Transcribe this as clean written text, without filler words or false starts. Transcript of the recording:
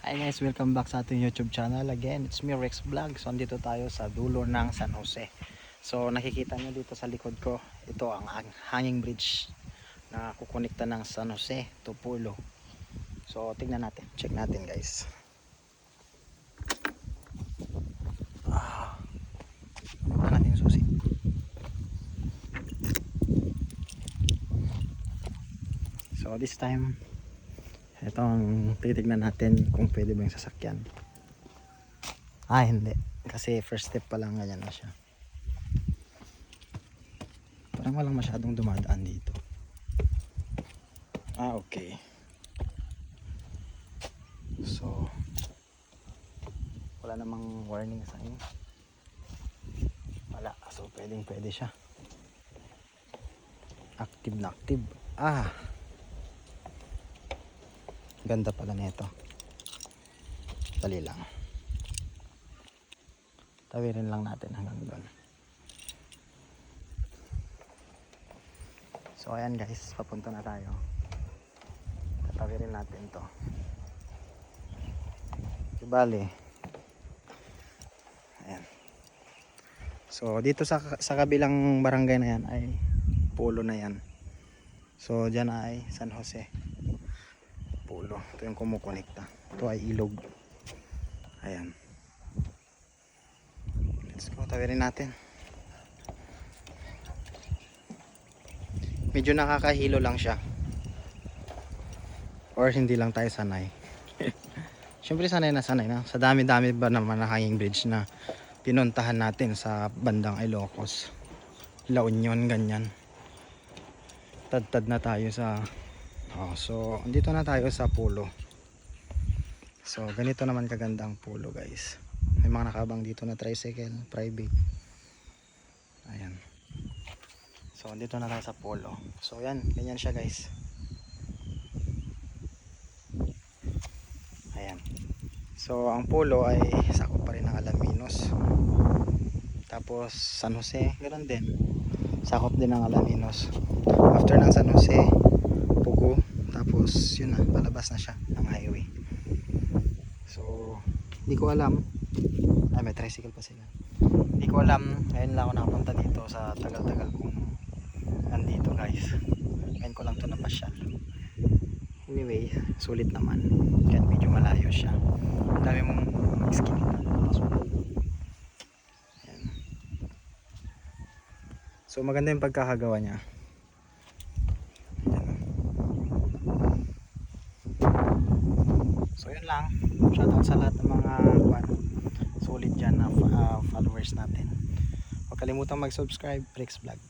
Hi guys, welcome back sa ating YouTube channel. Again, it's me Rex Vlog. So andito tayo sa dulo ng San Jose. So nakikita nyo dito sa likod ko, ito ang hanging bridge na kukonekta ng San Jose to Pulo. So tingnan natin, check natin guys. Ito natin yung susi. So this time, ito ang titignan natin kung pwede ba yung sasakyan. Hindi. Kasi first step pa lang, ganyan na siya. Parang walang masyadong dumadaan dito. Okay. So, wala namang warning sign. Wala. So, pwede siya. Active na active. Ganda pala nito. Dali lang. Tawirin lang natin hanggang doon. So ayan guys, papunta na tayo. Tatawirin natin to. Bali. Ayan. So dito sa kabilang barangay na yan ay Pulo na yan. So dyan ay San Jose. Pulo. Ito yung kumukonekta. Ito ay ilog. Ayan. Let's go, tawirin natin. Medyo nakakahilo lang siya. Or hindi lang tayo sanay. Siyempre sanay na. Sa dami-dami ba naman na hanging bridge na pinuntahan natin sa bandang Ilocos, La Union, ganyan. Tad na tayo sa so dito na tayo sa Pulo. So ganito naman kaganda ang Pulo guys. May mga nakabang dito na tricycle, private. Ayan. So dito na tayo sa Pulo. So yan, ganyan siya guys. Ayan. So ang Pulo ay sakop pa rin ng Alaminos. Tapos San Jose, ganoon din. Sakop din ng Alaminos. After ng San Jose, Pugo. Tapos yun na, palabas na siya ng highway. So hindi ko alam. May tricycle pa sila. Hindi ko alam. Ngayon lang ako nakapunta dito sa tagal-tagal kong nandito guys. Ngayon ko lang ito napasyal. Anyway, sulit naman. Kahit medyo malayo siya. Ang dami mong iskinita. Ayan. So maganda yung pagkakagawa niya. Ayan. So yun lang. Shoutout sa lahat ng mga sulit dyan na followers natin. Huwag kalimutang mag-subscribe. Rex Vlog.